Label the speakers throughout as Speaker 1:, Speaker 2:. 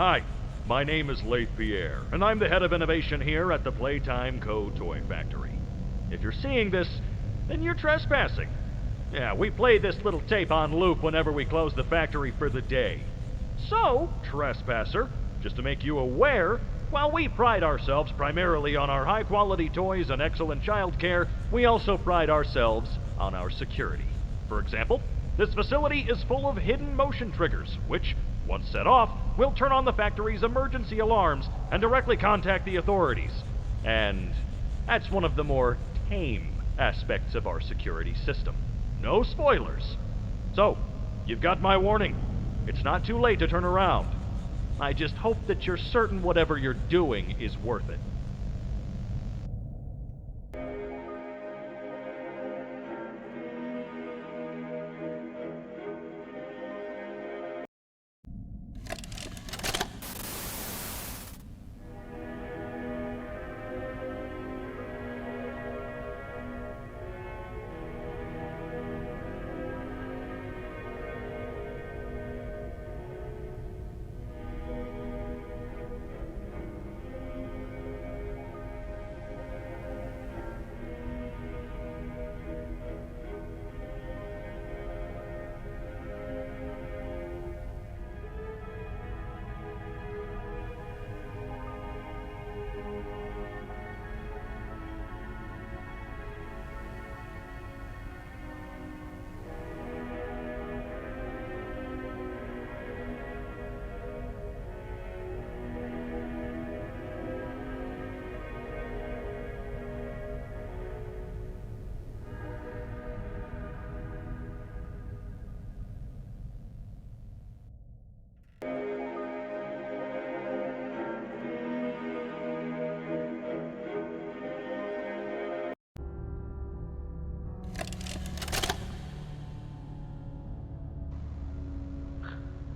Speaker 1: Hi, my name is Leith Pierre, and I'm the head of innovation here at the Playtime Co. Toy Factory. If you're seeing this, then you're trespassing. Yeah, we play this little tape on loop whenever we close the factory for the day. So, trespasser, just to make you aware, while we pride ourselves primarily on our high-quality toys and excellent child care, we also pride ourselves on our security. For example, this facility is full of hidden motion triggers, which, once set off, will turn on the factory's emergency alarms and directly contact the authorities. And that's one of the more tame aspects of our security system. No spoilers. So, you've got my warning. It's not too late to turn around. I just hope that you're certain whatever you're doing is worth it.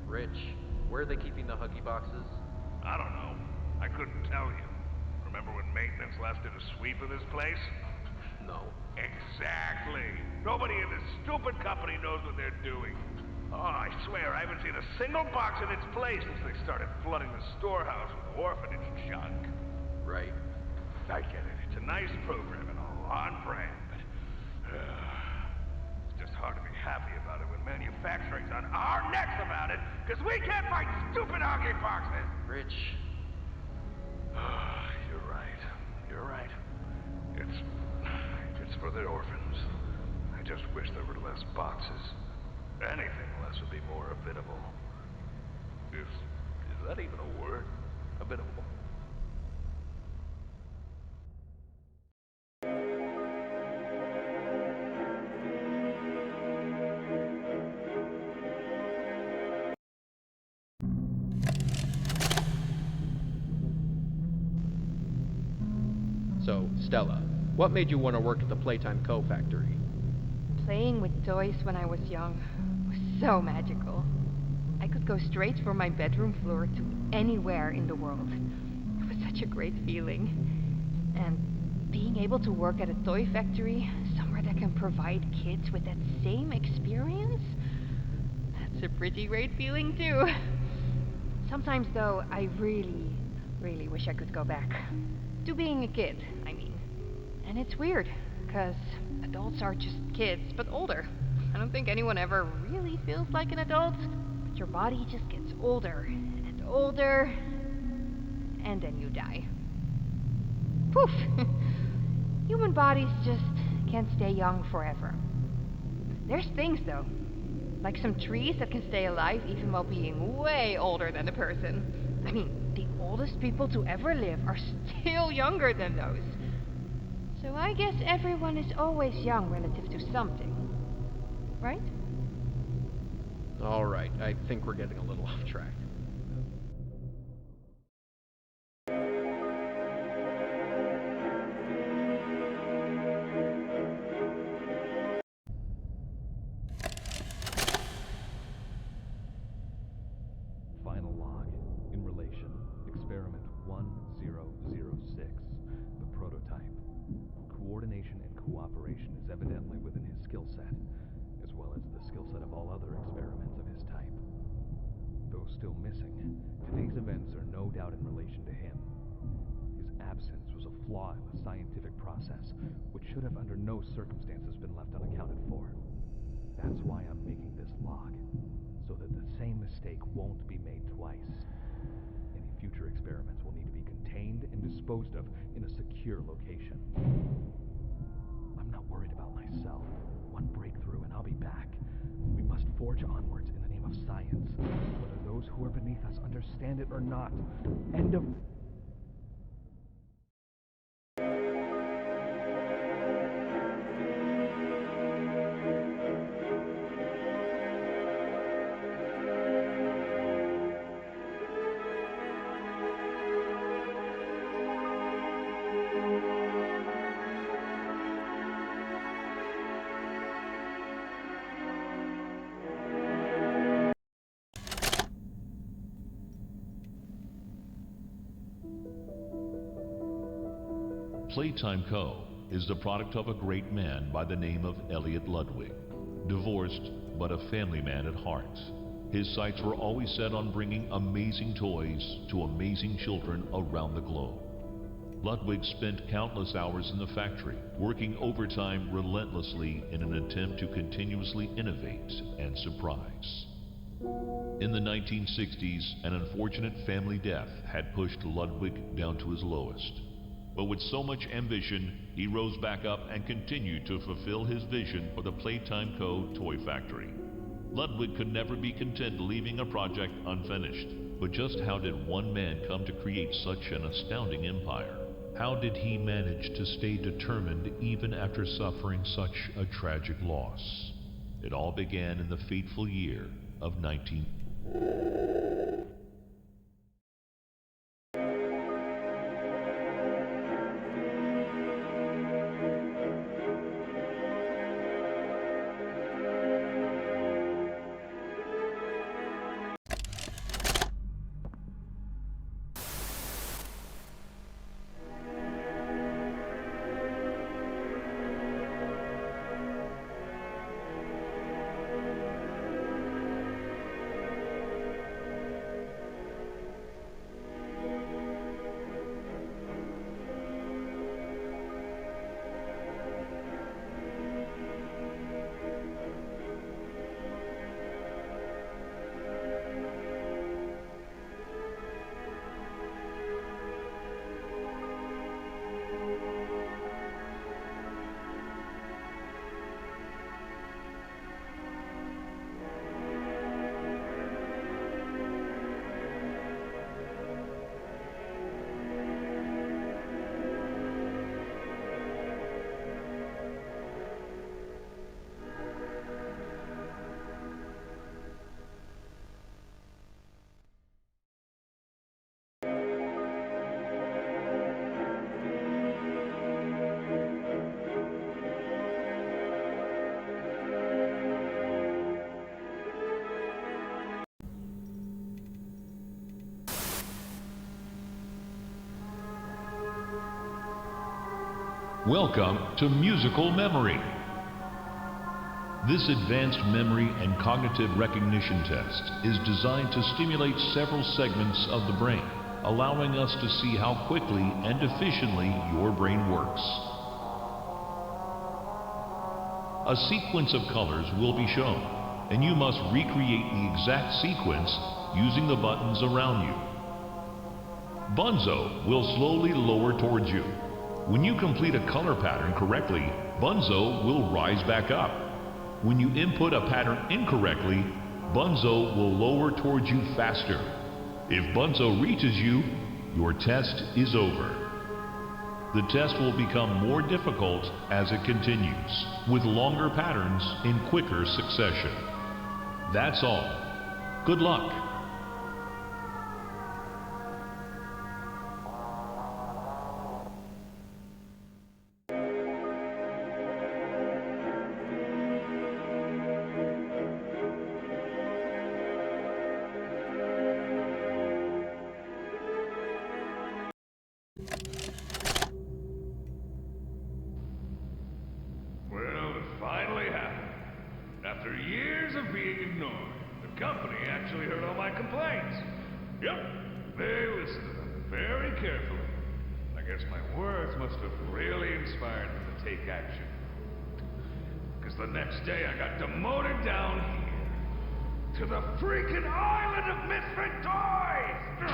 Speaker 2: Rich, where are they keeping the huggy boxes?
Speaker 3: I don't know. I couldn't tell you. Remember when maintenance left it a sweep of this place?
Speaker 2: No.
Speaker 3: Exactly. Nobody in this stupid company knows what they're doing. Oh, I swear, I haven't seen a single box in its place since they started flooding the storehouse with orphanage junk.
Speaker 2: Right.
Speaker 3: I get it. It's a nice program and all on brand, but it's just hard to be happy about it when manufacturing's on our necks about it, because we can't find stupid huggy boxes.
Speaker 2: Rich.
Speaker 3: You're right. You're right. It's for the orphans. I just wish there were less boxes. Anything less would be more habitable. Is that even a word? Habitable.
Speaker 2: So, Stella, what made you want to work at the Playtime Co. factory?
Speaker 4: Playing with toys when I was young was so magical. I could go straight from my bedroom floor to anywhere in the world. It was such a great feeling. And being able to work at a toy factory, somewhere that can provide kids with that same experience, that's a pretty great feeling too. Sometimes though, I really wish I could go back. To being a kid, I mean. And it's weird, because adults are just kids, but older. I don't think anyone ever really feels like an adult, but your body just gets older and older, and then you die. Poof! Human bodies just can't stay young forever. There's things, though, like some trees that can stay alive even while being way older than a person. I mean, the oldest people to ever live are still younger than those. So I guess everyone is always young relative to something. Right?
Speaker 2: All right, I think we're getting a little off track.
Speaker 1: Final log. In relation, experiment 1006, the prototype. Coordination and cooperation is evidently within his skill set, as well as the skill set of all other experiments of his type. Though still
Speaker 5: events are no doubt in relation to him. His absence was a flaw in the scientific process, which should have under no circumstances been left unaccounted for. That's why I'm making this log, so that the same mistake won't be made twice. Any future experiments will need to be contained and disposed of in a secure location. I'm not worried about myself. One breakthrough and I'll be back. We must forge onwards in the name of science, whether those who are beneath us understand it or not. End of...
Speaker 6: Playtime Co. is the product of a great man by the name of Elliot Ludwig, divorced but a family man at heart. His sights were always set on bringing amazing toys to amazing children around the globe. Ludwig spent countless hours in the factory, working overtime relentlessly in an attempt to continuously innovate and surprise. In the 1960s, an unfortunate family death had pushed Ludwig down to his lowest. But with so much ambition, he rose back up and continued to fulfill his vision for the Playtime Co. toy factory. Ludwig could never be content leaving a project unfinished. But just how did one man come to create such an astounding empire? How did he manage to stay determined even after suffering such a tragic loss? It all began in the fateful year of 19... Welcome to Musical Memory. This advanced memory and cognitive recognition test is designed to stimulate several segments of the brain, allowing us to see how quickly and efficiently your brain works. A sequence of colors will be shown, and you must recreate the exact sequence using the buttons around you. Bunzo will slowly lower towards you. When you complete a color pattern correctly, Bunzo will rise back up. When you input a pattern incorrectly, Bunzo will lower towards you faster. If Bunzo reaches you, your test is over. The test will become more difficult as it continues, with longer patterns in quicker succession. That's all. Good luck.
Speaker 3: Well, it finally happened. After years of being ignored, the company actually heard all my They listened to them very carefully. I guess my words must have really inspired them to take action. Because the next day I got demoted down here to the freaking island of misfit toys!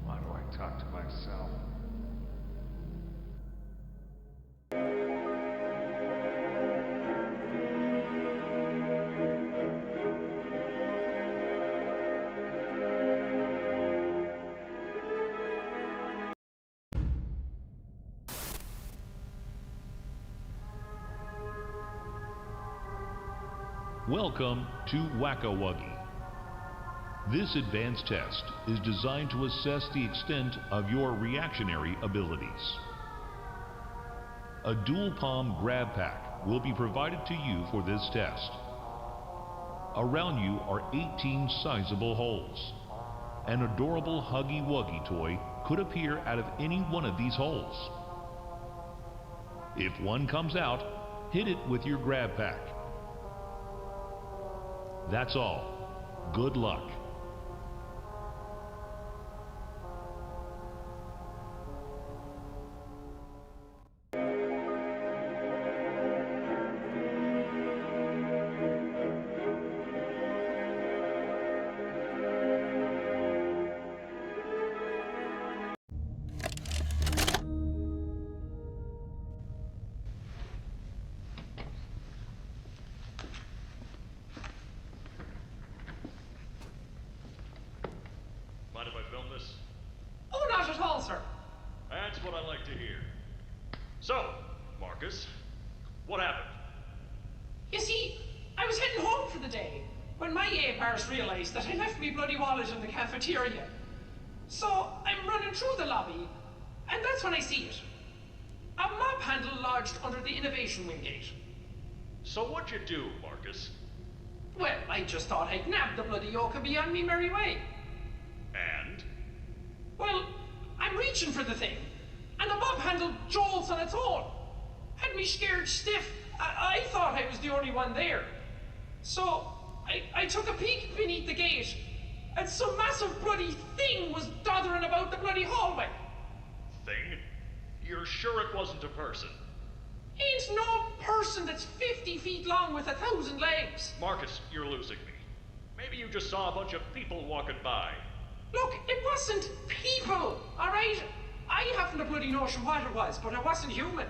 Speaker 3: Why do I talk to myself?
Speaker 6: Welcome to wack'a. This advanced test is designed to assess the extent of your reactionary abilities. A dual palm grab pack will be provided to you for this test. Around you are 18 sizable holes. An adorable huggy wuggy toy could appear out of any one of these holes. If one comes out, hit it with your grab pack. That's all. Good luck.
Speaker 1: Mind if I film this?
Speaker 7: Oh, not at all, sir.
Speaker 1: That's what I like to hear. So, Markus, what happened?
Speaker 7: You see, I was heading home for the day when my A-bars realized that I left me bloody wallet in the cafeteria. So I'm running through the lobby, and that's when I see it. A mop handle lodged under the innovation wing gate.
Speaker 1: So what'd you do, Markus?
Speaker 7: Well, I just thought I'd nab the bloody yoke and be on me merry way.
Speaker 1: And?
Speaker 7: Well, I'm reaching for the thing, and the mop handle jolts on its own. Had me scared stiff. I thought I was the only one there. So, I took a peek beneath the gate, and some massive bloody thing was doddering about the bloody hallway.
Speaker 1: Thing? You're sure it wasn't a person?
Speaker 7: Ain't no person that's 50 feet long with 1,000 legs.
Speaker 1: Markus, you're losing me. Maybe you just saw a bunch of people walking by.
Speaker 7: Look, it wasn't people, alright? I haven't a bloody notion what it was, but it wasn't human.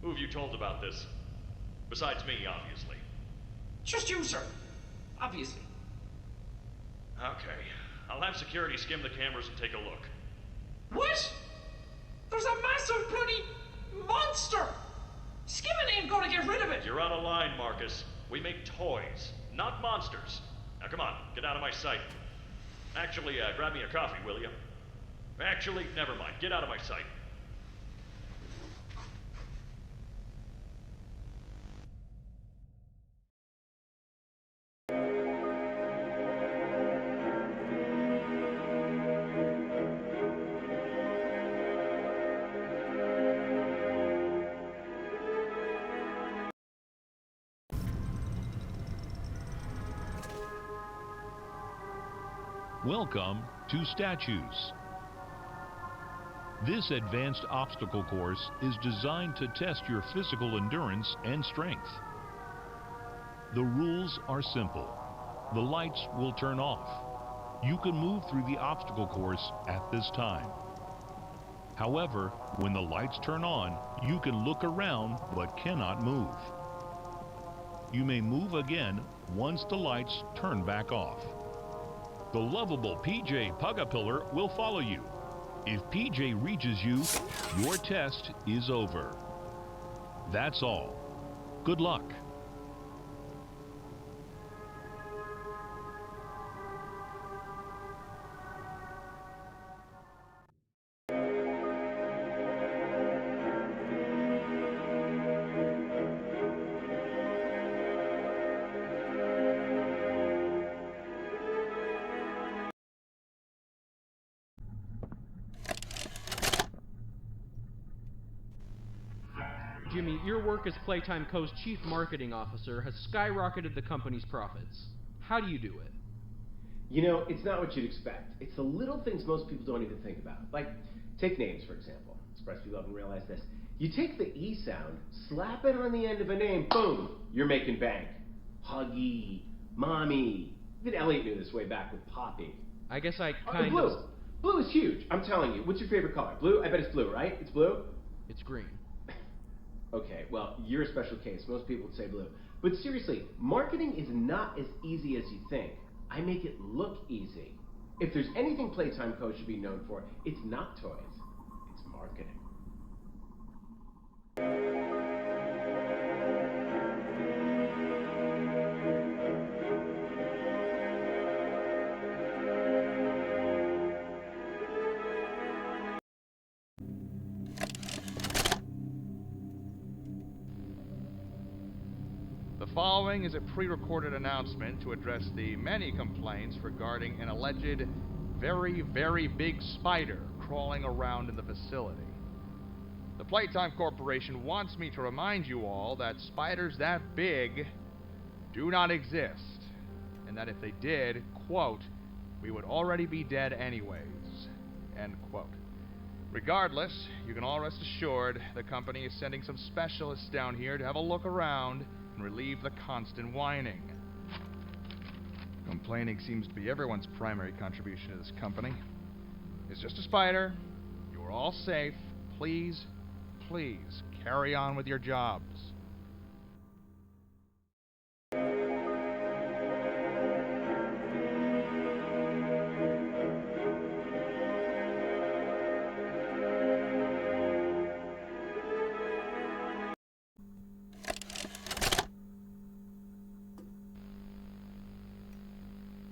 Speaker 1: Who have you told about this? Besides me, obviously.
Speaker 7: Just you, sir. Obviously.
Speaker 1: Okay. I'll have security skim the cameras and take a look.
Speaker 7: What? There's a massive bloody monster! Skimming ain't gonna get rid of it!
Speaker 1: You're out of line, Markus. We make toys, not monsters. Now come on, get out of my sight. Actually, grab me a coffee, will you? Actually, never mind. Get out of my sight.
Speaker 6: Welcome to Statutes. This advanced obstacle course is designed to test your physical endurance and strength. The rules are simple. The lights will turn off. You can move through the obstacle course at this time. However, when the lights turn on, you can look around but cannot move. You may move again once the lights turn back off. The lovable PJ Pugapillar will follow you. If PJ reaches you, your test is over. That's all. Good luck.
Speaker 2: Jimmy, your work as Playtime Co.'s Chief Marketing Officer has skyrocketed the company's profits. How do you do it?
Speaker 8: You know, it's not what you'd expect. It's the little things most people don't even think about. Like, take names, for example. Surprised people haven't realized this. You take the E sound, slap it on the end of a name, boom, you're making bank. Huggy, mommy. Even Elliot knew this way back with Poppy.
Speaker 2: I guess I
Speaker 8: Blue.
Speaker 2: of...
Speaker 8: Blue is huge, I'm telling you. What's your favorite color? Blue? I bet it's blue, right? It's blue?
Speaker 2: It's green.
Speaker 8: Okay, well, you're a special case. Most people would say blue. But seriously, marketing is not as easy as you think. I make it look easy. If there's anything Playtime Co. should be known for, it's not toys. It's marketing.
Speaker 9: The following is a pre-recorded announcement to address the many complaints regarding an alleged very, very big spider crawling around in the facility. The Playtime Corporation wants me to remind you all that spiders that big do not exist, and that if they did, quote, we would already be dead anyways, end quote. Regardless, you can all rest assured the company is sending some specialists down here to have a look around and relieve the constant whining. Complaining seems to be everyone's primary contribution to this company. It's just a spider. You're all safe. Please, please, carry on with your jobs.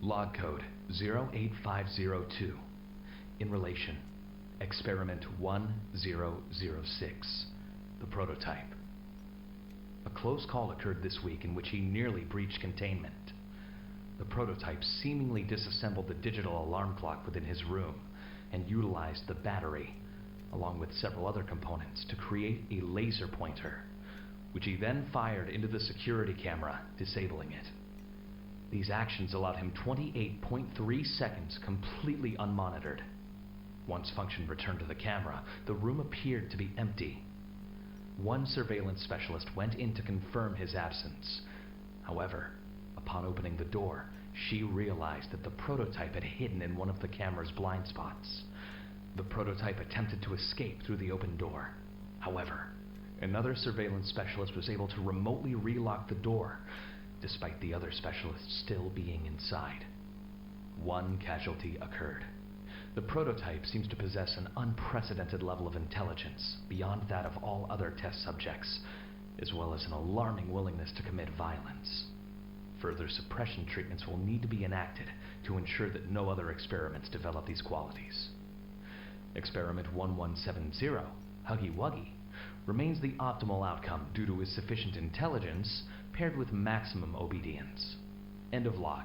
Speaker 5: Log code 08502. In relation, experiment 1006. The prototype. A close call occurred this week in which he nearly breached containment. The prototype seemingly disassembled the digital alarm clock within his room and utilized the battery, along with several other components, to create a laser pointer, which he then fired into the security camera, disabling it. These actions allowed him 28.3 seconds completely unmonitored. Once function returned to the camera, the room appeared to be empty. One surveillance specialist went in to confirm his absence. However, upon opening the door, she realized that the prototype had hidden in one of the camera's blind spots. The prototype attempted to escape through the open door. However, another surveillance specialist was able to remotely relock the door, despite the other specialists still being inside. One casualty occurred. The prototype seems to possess an unprecedented level of intelligence beyond that of all other test subjects, as well as an alarming willingness to commit violence. Further suppression treatments will need to be enacted to ensure that no other experiments develop these qualities. Experiment 1170, Huggy Wuggy, remains the optimal outcome due to his sufficient intelligence paired with maximum obedience. End of log.